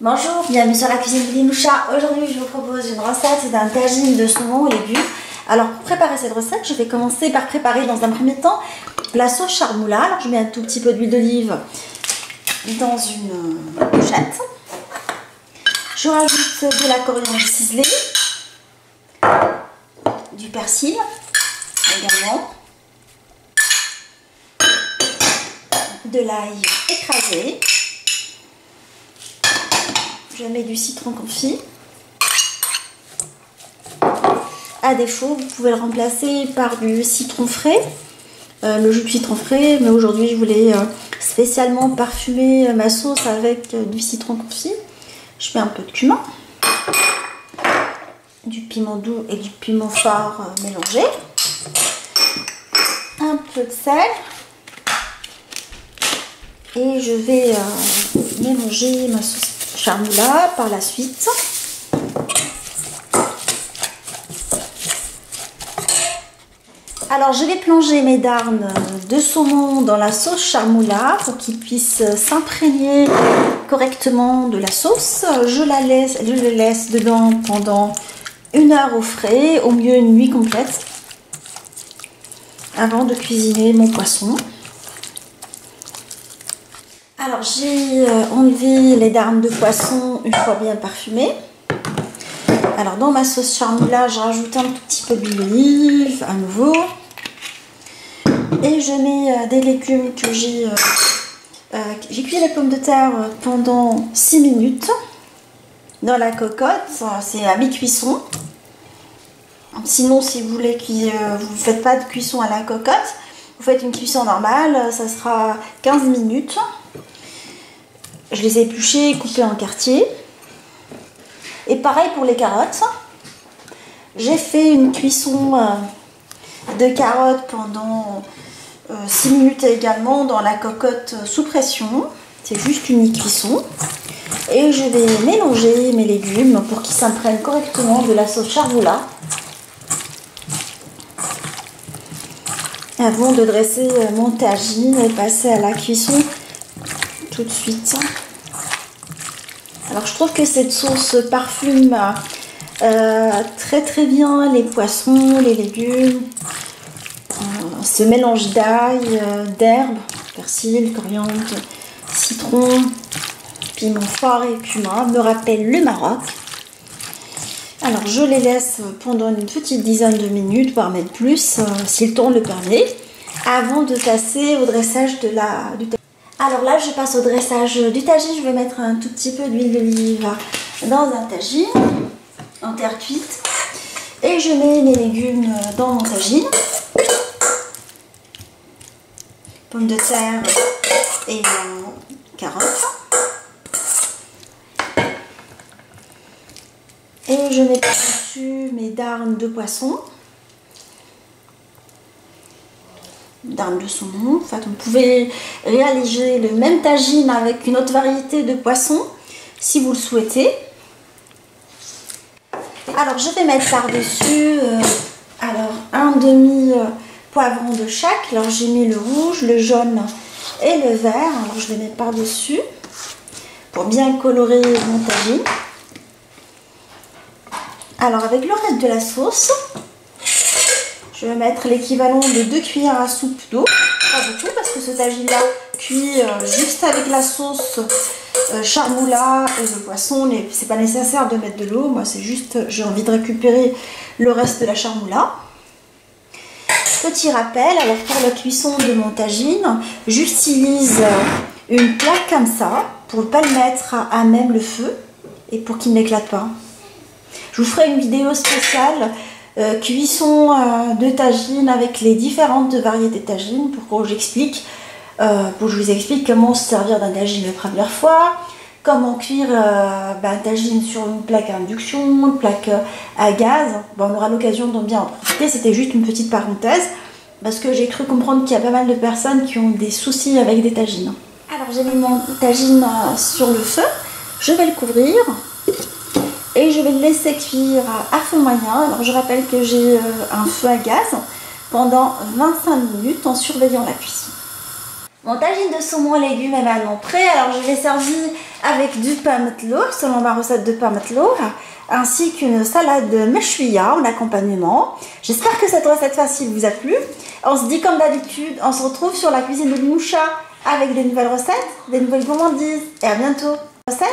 Bonjour, bienvenue sur la cuisine de Linoucha. Aujourd'hui je vous propose une recette d'un tagine de saumon aux légumes. Alors pour préparer cette recette, je vais commencer par préparer dans un premier temps la sauce charmoula. Alors je mets un tout petit peu d'huile d'olive dans une pochette. Je rajoute de la coriandre ciselée, du persil également, de l'ail écrasé. Je mets du citron confit. À défaut, vous pouvez le remplacer par du citron frais, le jus de citron frais. Mais aujourd'hui, je voulais spécialement parfumer ma sauce avec du citron confit. Je mets un peu de cumin, du piment doux et du piment fort mélangé, un peu de sel. Et je vais mélanger ma sauce charmoula par la suite. Alors je vais plonger mes darnes de saumon dans la sauce charmoula pour qu'ils puissent s'imprégner correctement de la sauce. Je les laisse dedans pendant 1 heure au frais, au mieux une nuit complète, avant de cuisiner mon poisson. Alors j'ai enlevé les darnes de poisson une fois bien parfumées. Alors dans ma sauce charmoula, je rajoute un tout petit peu d'huile d'olive à nouveau. Et je mets des légumes que j'ai cuit les pommes de terre pendant 6 minutes dans la cocotte. C'est à mi-cuisson. Sinon, si vous voulez que vous ne faites pas de cuisson à la cocotte, vous faites une cuisson normale, ça sera 15 minutes. Je les ai épluchées et coupées en quartiers. Et pareil pour les carottes. J'ai fait une cuisson de carottes pendant 6 minutes également dans la cocotte sous pression. C'est juste une cuisson. Et je vais mélanger mes légumes pour qu'ils s'imprègnent correctement de la sauce charmoula avant de dresser mon tagine et passer à la cuisson tout de suite. Alors je trouve que cette sauce parfume très bien les poissons, les légumes, ce mélange d'ail, d'herbes, persil, coriandre, citron, piment fort et cumin me rappelle le Maroc. Alors je les laisse pendant une petite dizaine de minutes, voire même plus, si le temps le permet, avant de passer au dressage du tagine. Alors là, je passe au dressage du tagine. Je vais mettre un tout petit peu d'huile d'olive dans un tagine en terre cuite. Et je mets mes légumes dans mon tagine. Pommes de terre et carottes. Et je mets par-dessus mes darnes de poisson. Darnes de saumon. En fait, vous pouvez réaliser le même tagine avec une autre variété de poissons si vous le souhaitez. Alors je vais mettre par-dessus un demi poivron de chaque. Alors j'ai mis le rouge, le jaune et le vert. Alors je vais mettre par-dessus pour bien colorer mon tagine. Alors avec le reste de la sauce, je vais mettre l'équivalent de 2 cuillères à soupe d'eau. Pas beaucoup parce que ce tagine là cuit juste avec la sauce charmoula et le poisson. C'est pas nécessaire de mettre de l'eau. Moi c'est juste, j'ai envie de récupérer le reste de la charmoula. Petit rappel, alors pour la cuisson de mon tagine, j'utilise une plaque comme ça pour ne pas le mettre à même le feu et pour qu'il n'éclate pas. Je vous ferai une vidéo spéciale cuisson de tagine avec les différentes variétés de tagine pour que je vous explique comment se servir d'un tagine la première fois, comment cuire un tagine sur une plaque à induction, une plaque à gaz. Bon, on aura l'occasion d'en bien en profiter. C'était juste une petite parenthèse parce que j'ai cru comprendre qu'il y a pas mal de personnes qui ont des soucis avec des tagines. Alors j'ai mis mon tagine sur le feu, je vais le couvrir. Et je vais le laisser cuire à feu moyen. Alors je rappelle que j'ai un feu à gaz pendant 25 minutes en surveillant la cuisson. Mon tagine de saumon et légumes est maintenant prêt. Alors je l'ai servi avec du pain matlour, selon ma recette de pain matlour, ainsi qu'une salade meshwiya en accompagnement. J'espère que cette recette facile vous a plu. On se dit comme d'habitude, on se retrouve sur la cuisine de Limoucha avec des nouvelles recettes, des nouvelles gourmandises et à bientôt. Recettes